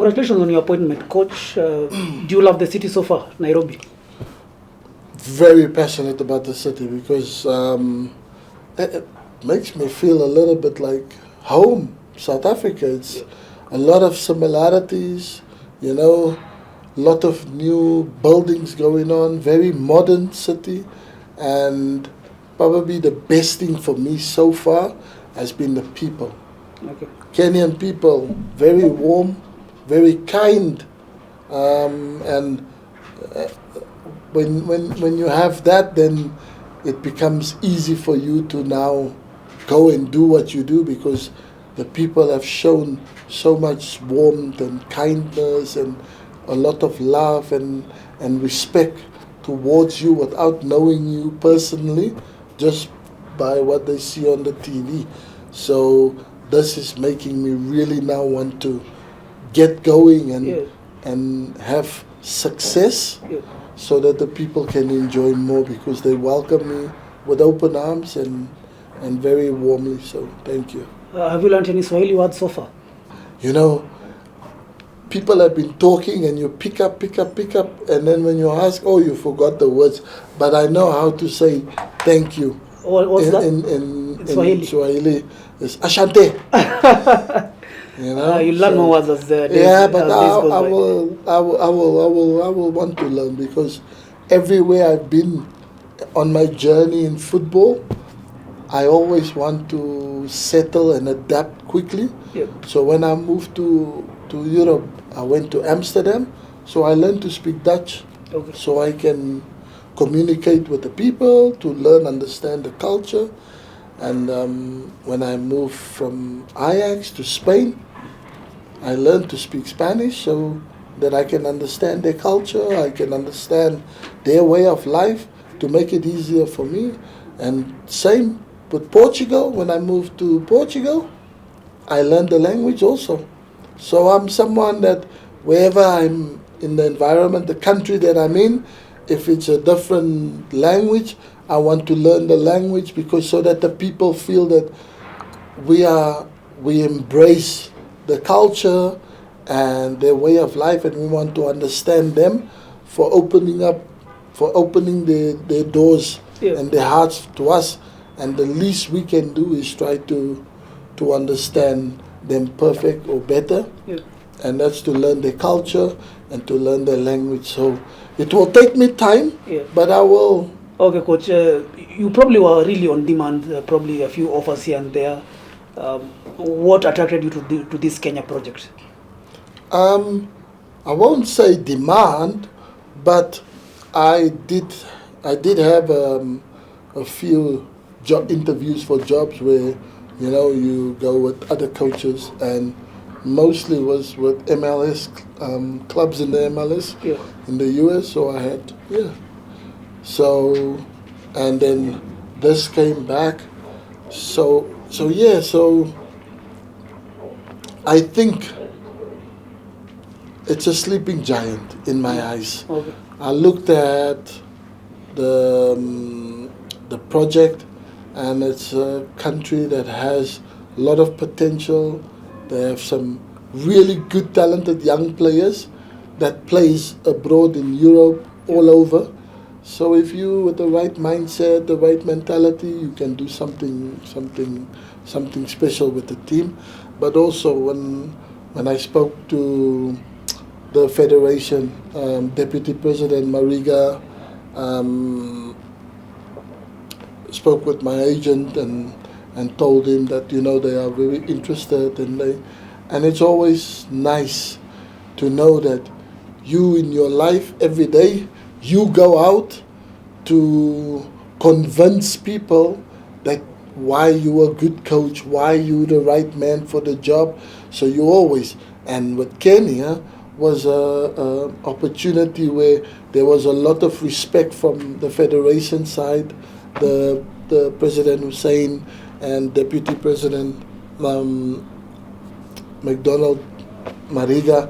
congratulations on your appointment, Coach. Do you love the city so far, Nairobi? Very passionate about the city because it makes me feel a little bit like home, South Africa. It's a lot of similarities, you know, lot of new buildings going on, very modern city, and probably the best thing for me so far has been the people. Okay. Kenyan people, very warm, very kind, and when you have that, then it becomes easy for you to now go and do what you do because the people have shown so much warmth and kindness and a lot of love and respect towards you without knowing you personally, just by what they see on the TV. So this is making me really now want to get going and have success so that the people can enjoy more because they welcome me with open arms and very warmly. So thank you. Have you learned any Swahili words so far? You know, people have been talking and you pick up, and then when you ask, oh, you forgot the words. But I know how to say thank you. What's that? In Swahili? Swahili, it's Ashante. You know, you learn more words as the days, yeah, but I will want to learn because everywhere I've been on my journey in football, I always want to settle and adapt quickly. Yeah. So when I moved to Europe, I went to Amsterdam, so I learned to speak Dutch, so I can communicate with the people, to learn, understand the culture. And when I moved from Ajax to Spain, I learned to speak Spanish so that I can understand their culture, I can understand their way of life to make it easier for me. And same with Portugal. When I moved to Portugal, I learned the language also. So I'm someone that wherever I'm in the environment, the country that I'm in, if it's a different language, I want to learn the language because so that the people feel that we embrace the culture and their way of life, and we want to understand them for opening their doors and their hearts to us. And the least we can do is try to understand them perfect or better, and that's to learn their culture and to learn their language. So it will take me time, but I will. Okay, Coach, you probably were really on demand, probably a few offers here and there. What attracted you to this Kenya project? I won't say demand, but I did have a few job interviews for jobs where, you know, you go with other coaches, and mostly was with MLS clubs in the MLS in the US. So I had So, and then this came back. So I think it's a sleeping giant in my eyes. Okay. I looked at the project, and it's a country that has a lot of potential. They have some really good, talented young players that plays abroad in Europe, all over. So if you, with the right mindset, the right mentality, you can do something special with the team. But also when I spoke to the Federation, Deputy President Mariga, spoke with my agent and told him that, you know, they are very interested, and it's always nice to know that you in your life every day, you go out to convince people that why you a good coach, why you the right man for the job. So you always, and with Kenya was a opportunity where there was a lot of respect from the federation side, the President Hussein and Deputy President McDonald Mariga.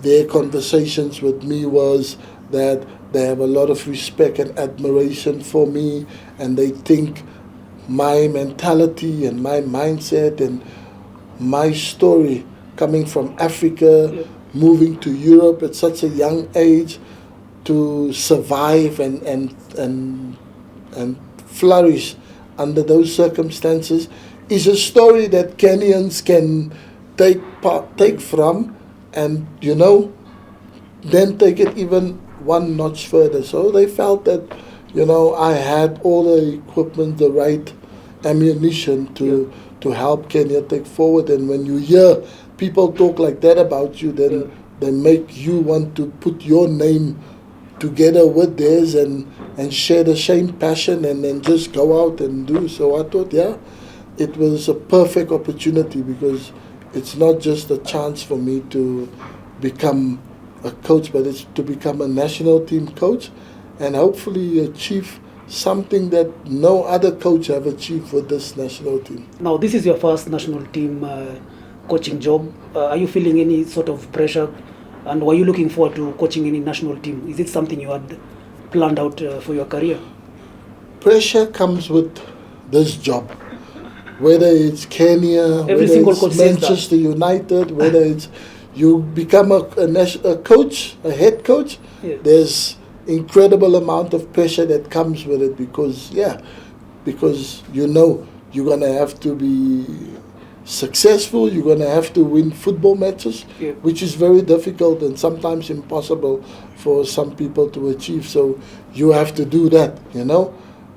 Their conversations with me was that they have a lot of respect and admiration for me, and they think my mentality and my mindset and my story coming from Africa moving to Europe at such a young age to survive and flourish under those circumstances is a story that Kenyans can take from, and then take it even one notch further. So they felt that I had all the equipment, the right ammunition to help Kenya take forward. And when you hear people talk like that about you, then they make you want to put your name together with theirs and share the same passion and then just go out and do. So I thought, it was a perfect opportunity, because it's not just a chance for me to become a coach, but it's to become a national team coach and hopefully achieve something that no other coach have achieved with this national team. Now, this is your first national team coaching job. Are you feeling any sort of pressure? And were you looking forward to coaching any national team? Is it something you had planned out for your career? Pressure comes with this job. Whether it's Kenya, whether it's Manchester United, whether it's you become a coach, a head coach, there's incredible amount of pressure that comes with it, because you're going to have to be successful, you're going to have to win football matches, which is very difficult and sometimes impossible for some people to achieve. So you have to do that,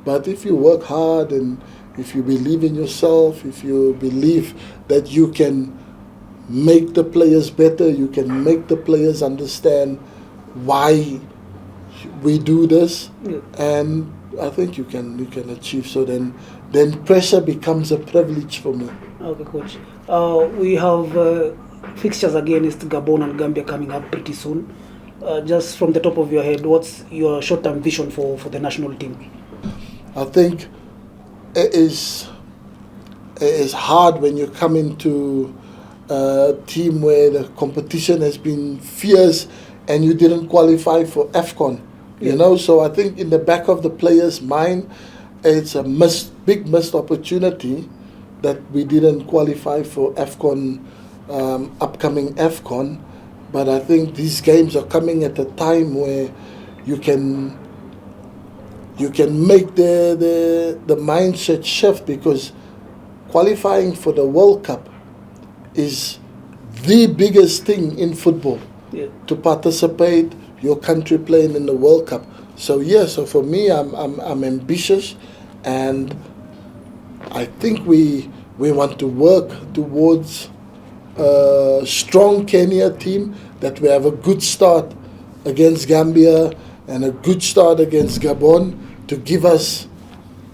But if you work hard and if you believe in yourself, if you believe that you can make the players better, you can make the players understand why we do this, and I think you can achieve. So then pressure becomes a privilege for me. Okay, coach. We have fixtures against Gabon and Gambia coming up pretty soon. Just from the top of your head, what's your short-term vision for the national team? I think it is hard when you come into a team where the competition has been fierce and you didn't qualify for AFCON. So I think in the back of the player's mind, it's a big missed opportunity that we didn't qualify for AFCON, upcoming AFCON. But I think these games are coming at a time where you can make the mindset shift, because qualifying for the World Cup is the biggest thing in football. To participate, your country playing in the World Cup. So so for me, I'm ambitious, and I think we want to work towards a strong Kenya team, that we have a good start against Gambia and a good start against Gabon, to give us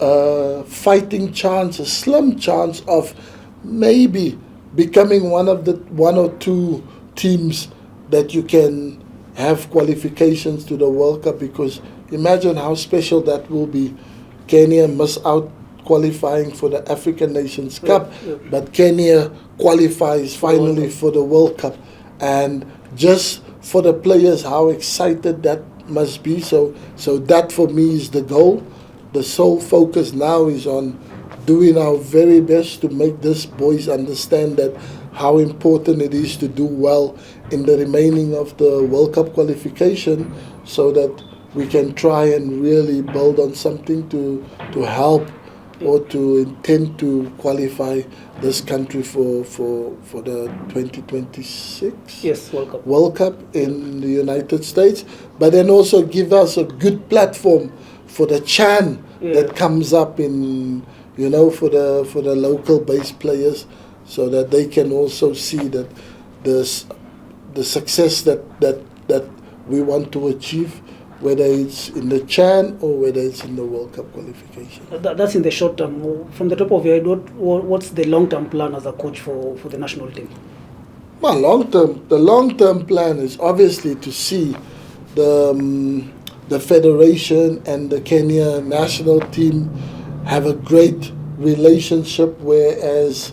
a fighting chance, a slim chance of maybe becoming one or two teams that you can have qualifications to the World Cup. Because imagine how special that will be. Kenya miss out qualifying for the African Nations Cup, but Kenya qualifies finally for the World Cup. And just for the players, how excited that must be. So that for me is the goal. The sole focus now is on doing our very best to make these boys understand that how important it is to do well in the remaining of the World Cup qualification, so that we can try and really build on something to help or to intend to qualify this country for the 2026 World Cup in the United States, but then also give us a good platform for the CHAN that comes up in for the local based players, so that they can also see that the success that we want to achieve, whether it's in the CHAN or whether it's in the World Cup qualification. That's in the short term. From the top of your head, what's the long-term plan as a coach for the national team? Well, the long-term plan is obviously to see the federation and the Kenya national team have a great relationship, whereas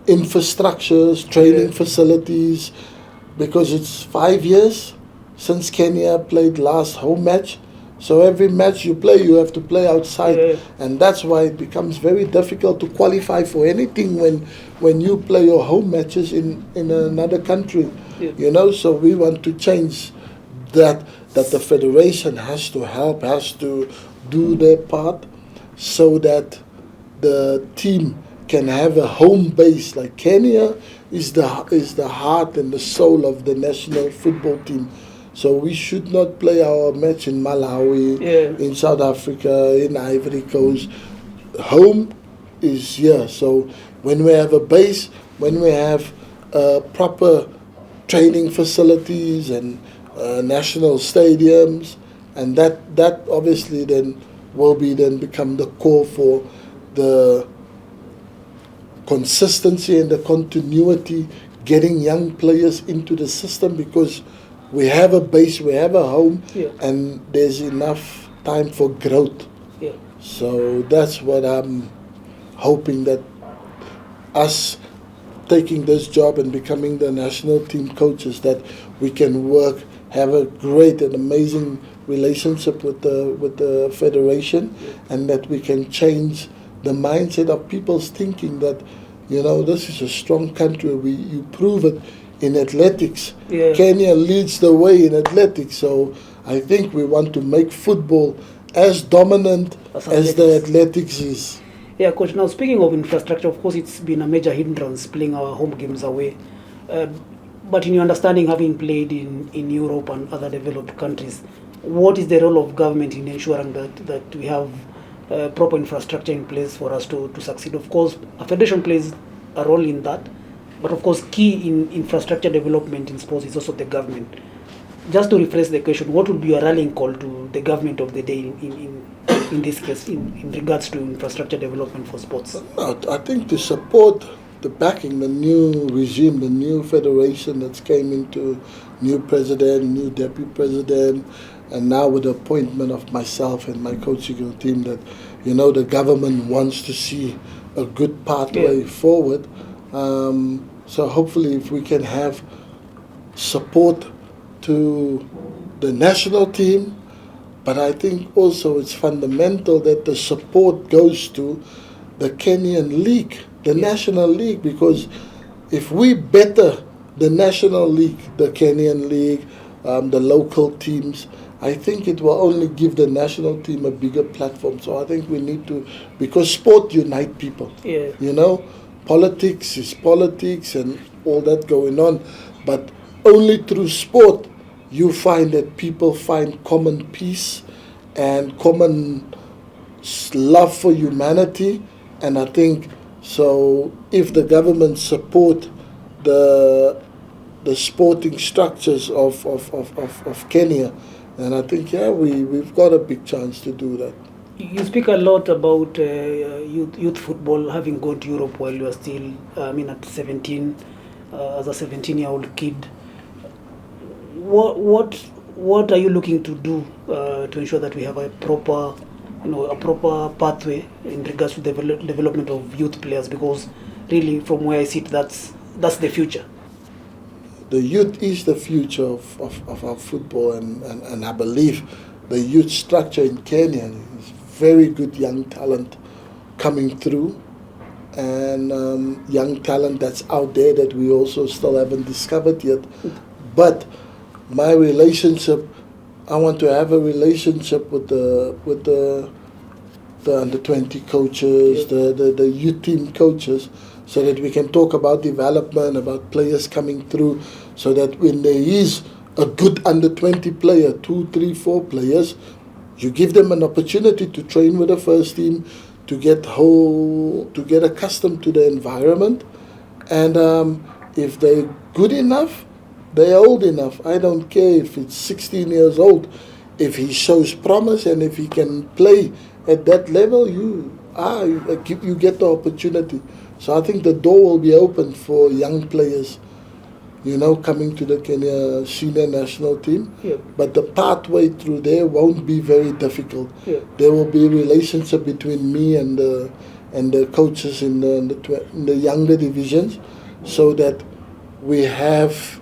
infrastructures, training facilities, because it's 5 years since Kenya played last home match. So every match you play, you have to play outside, Yeah. and that's why it becomes very difficult to qualify for anything when you play your home matches in another country. Yeah. You know, so we want to change that the federation has to help, has to do their part, so that the team can have a home base. Like Kenya is the heart and the soul of the national football team. So we should not play our match in Malawi, Yeah. in South Africa, in Ivory Coast. Home is here. So when we have a base, when we have proper training facilities and national stadiums, and that obviously then will become the core for the consistency and the continuity, getting young players into the system, because we have a base, we have a home, Yeah. and there's enough time for growth. Yeah. So that's what I'm hoping, that us taking this job and becoming the national team coaches, that we can work, have a great and amazing relationship with the federation, and that we can change the mindset of people's thinking that, you know, this is a strong country. You prove it in athletics. Yeah. Kenya leads the way in athletics. So I think we want to make football as dominant as the athletics is. Yeah, Coach. Now, speaking of infrastructure, of course, it's been a major hindrance playing our home games away. But in your understanding, having played in Europe and other developed countries, what is the role of government in ensuring that we have proper infrastructure in place for us to succeed? Of course, a federation plays a role in that, but of course, key in infrastructure development in sports is also the government. Just to rephrase the question, what would be your rallying call to the government of the day in this case, in regards to infrastructure development for sports? I think to support the backing, the new regime, the new federation that's came into, new president, new deputy president, and now with the appointment of myself and my coaching team, that, you know, the government wants to see a good pathway forward. So hopefully if we can have support to the national team, but I think also it's fundamental that the support goes to the Kenyan League, the National League, because if we better the National League, the Kenyan League, the local teams, I think it will only give the national team a bigger platform. So I think we need to, because sport unite people. Yeah. You know, politics is politics and all that going on, but only through sport you find that people find common peace and common love for humanity. And I think, so if the government support the sporting structures of Kenya, and I think, we've got a big chance to do that. You speak a lot about youth football, having gone to Europe while you are still, at 17, as a 17-year-old kid. What are you looking to do to ensure that we have a proper pathway in regards to the development of youth players? Because really, from where I sit, that's the future. The youth is the future of our football, and I believe the youth structure in Kenya is very good young talent coming through, and young talent that's out there that we also still haven't discovered yet. But my relationship, I want to have a relationship with the under 20 coaches, the youth team coaches, so that we can talk about development, about players coming through, so that when there is a good under 20 player, 2, 3, 4 players, you give them an opportunity to train with the first team, to get accustomed to the environment, and if they're good enough, they're old enough. I don't care if it's 16 years old. If he shows promise and if he can play at that level, you get the opportunity. So I think the door will be open for young players, coming to the Kenya senior national team. Yeah. But the pathway through there won't be very difficult. Yeah. There will be a relationship between me and the coaches in the younger divisions, so that we have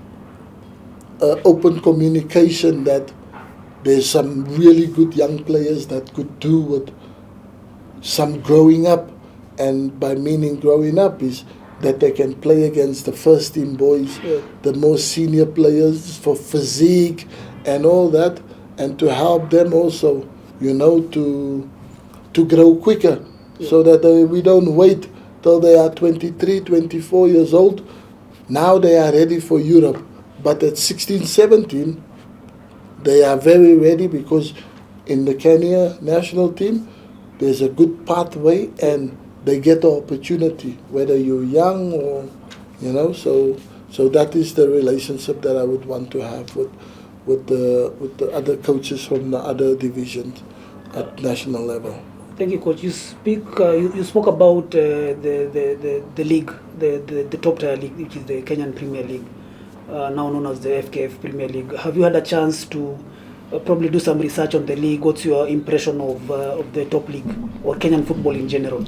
open communication, that there's some really good young players that could do with some growing up, and by meaning growing up is that they can play against the first team boys, the more senior players for physique and all that, and to help them also, to grow quicker, so that we don't wait till they are 23, 24 years old. Now they are ready for Europe, but at 16, 17, they are very ready, because in the Kenyan national team, there's a good pathway and they get the opportunity, whether you're young or, so that is the relationship that I would want to have with the other coaches from the other divisions at national level. Thank you, Coach. You spoke about the league, the top tier league, which is the Kenyan Premier League, now known as the FKF Premier League. Have you had a chance to probably do some research on the league? What's your impression of the top league or Kenyan football in general?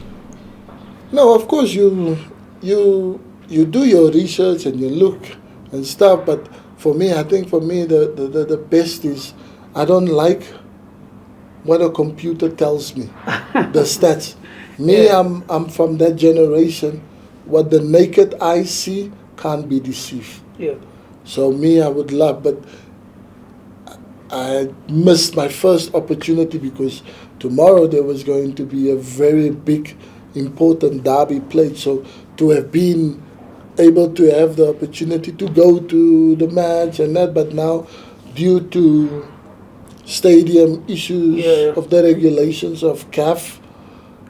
No, of course you do your research and you look and stuff. But I think the best is, I don't like what a computer tells me, the stats. I'm from that generation. What the naked eye see can't be deceived. Yeah. So I would love, but I missed my first opportunity, because tomorrow there was going to be a very big, important derby played. So to have been able to have the opportunity to go to the match and that, but now due to stadium issues of the regulations of CAF,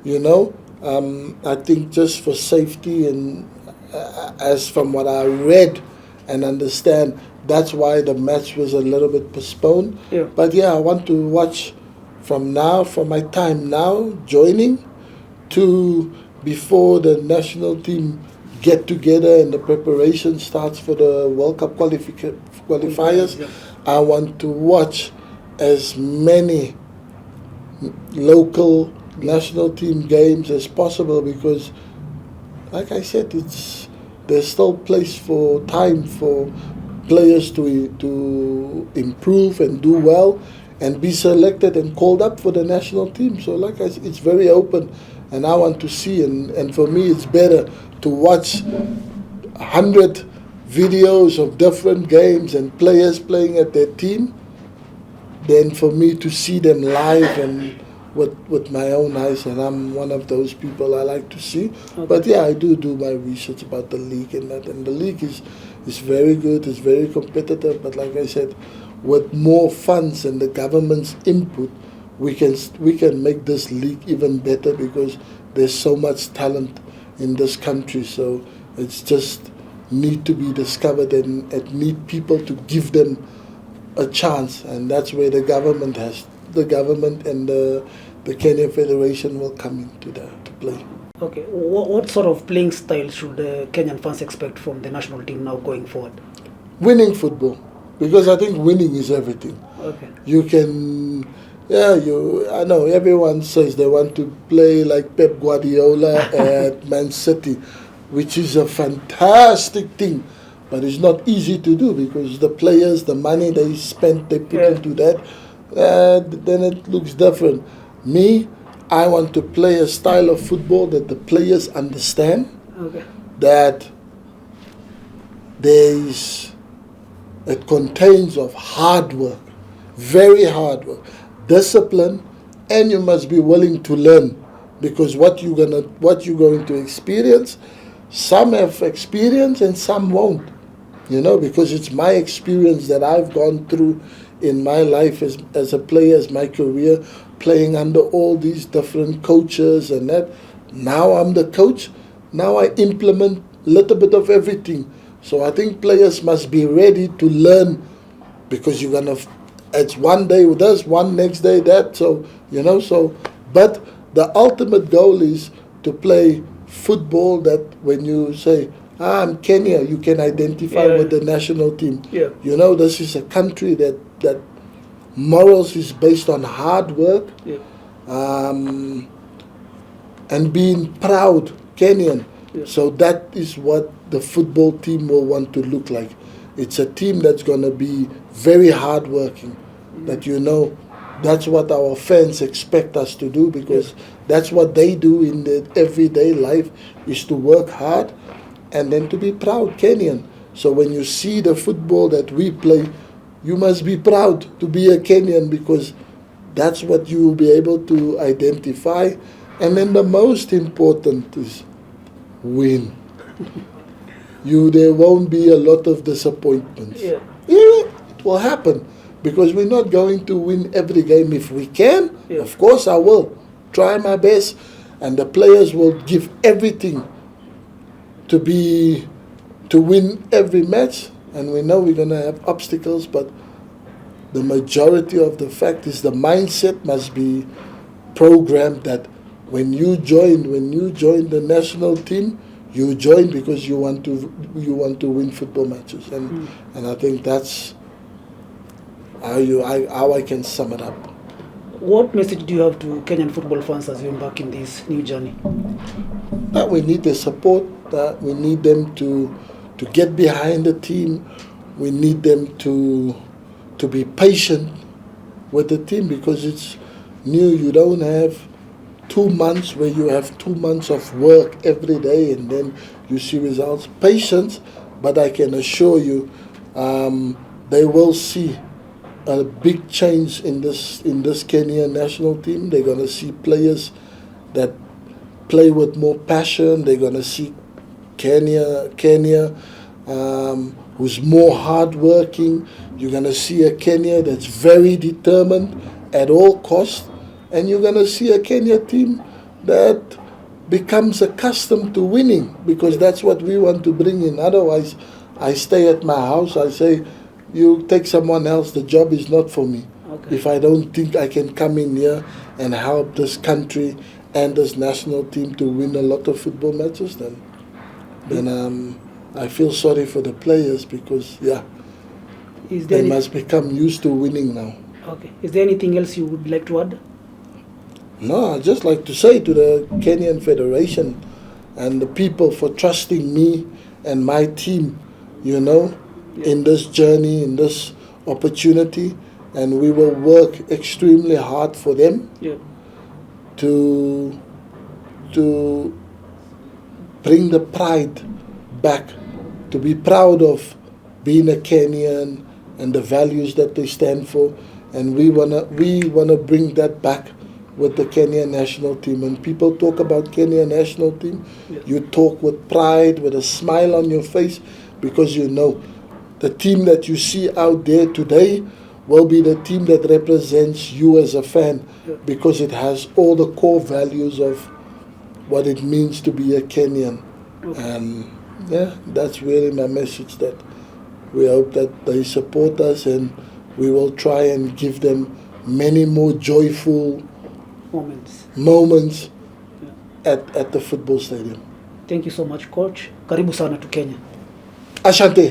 I think just for safety and as from what I read and understand, that's why the match was a little bit postponed. Yeah. But I want to watch from my time now, joining, to before the national team get together and the preparation starts for the World Cup qualifiers. Yeah. I want to watch as many local national team games as possible, because, like I said, there's still place for time for players to improve and do well and be selected and called up for the national team. So like I said, it's very open, and I want to see, and for me it's better to watch 100 videos of different games and players playing at their team than for me to see them live and with my own eyes. And I'm one of those people I like to see. Okay. But I do my research about the league and that, and the league is very good, it's very competitive, but like I said, with more funds and the government's input, we can make this league even better, because there's so much talent in this country. So it's just need to be discovered, and it need people to give them a chance, and that's where the government and the Kenyan Federation will come into to play. Okay, what sort of playing style should the Kenyan fans expect from the national team now going forward? Winning football, because I think winning is everything. Okay. You can, I know everyone says they want to play like Pep Guardiola at Man City, which is a fantastic thing, but it's not easy to do, because the players, the money they put into that, then it looks different. I want to play a style of football that the players understand, that it contains of hard work, very hard work, discipline, and you must be willing to learn, because what you're going to experience, some have experience and some won't, because it's my experience that I've gone through in my life as a player, as my career, playing under all these different coaches and that. Now I'm the coach. Now I implement a little bit of everything. So I think players must be ready to learn, because it's one day with us, one next day that. So, but the ultimate goal is to play football that when you say, I'm Kenya, you can identify with the national team. Yeah. This is a country that morals is based on hard work, and being proud Kenyan. Yeah. So that is what the football team will want to look like. It's a team that's going to be very hardworking, that that's what our fans expect us to do, because that's what they do in their everyday life, is to work hard and then to be proud Kenyan. So when you see the football that we play, you must be proud to be a Kenyan, because that's what you will be able to identify. And then the most important is win. There won't be a lot of disappointments. Yeah. It will happen, because we're not going to win every game. If we can, of course I will try my best, and the players will give everything to win every match. And we know we're going to have obstacles, but the majority of the fact is the mindset must be programmed that when you join the national team, you join because you want to win football matches, and I think that's how I can sum it up. What message do you have to Kenyan football fans as you embark in this new journey? That we need the support, that we need them to get behind the team. We need them to be patient with the team, because it's new. You don't have 2 months where you have 2 months of work every day and then you see results. Patience, but I can assure you they will see a big change in this Kenyan national team. They're going to see players that play with more passion. They're going to see Kenya who's more hardworking. You're going to see a Kenya that's very determined at all costs. And you're going to see a Kenya team that becomes accustomed to winning, because that's what we want to bring in. Otherwise, I stay at my house, I say, you take someone else, the job is not for me. Okay. If I don't think I can come in here and help this country and this national team to win a lot of football matches, then I feel sorry for the players, because they must become used to winning now. Okay. Is there anything else you would like to add? No, I'd just like to say to the Kenyan Federation and the people for trusting me and my team, in this journey, in this opportunity, and we will work extremely hard for them to bring the pride back, to be proud of being a Kenyan and the values that they stand for, and we wanna bring that back with the Kenyan national team. When people talk about Kenyan national team, you talk with pride, with a smile on your face, because the team that you see out there today will be the team that represents you as a fan, because it has all the core values of what it means to be a Kenyan. And that's really my message, that we hope that they support us, and we will try and give them many more joyful moments at the football stadium. Thank you so much, Coach. Karibu sana to Kenya. Asante.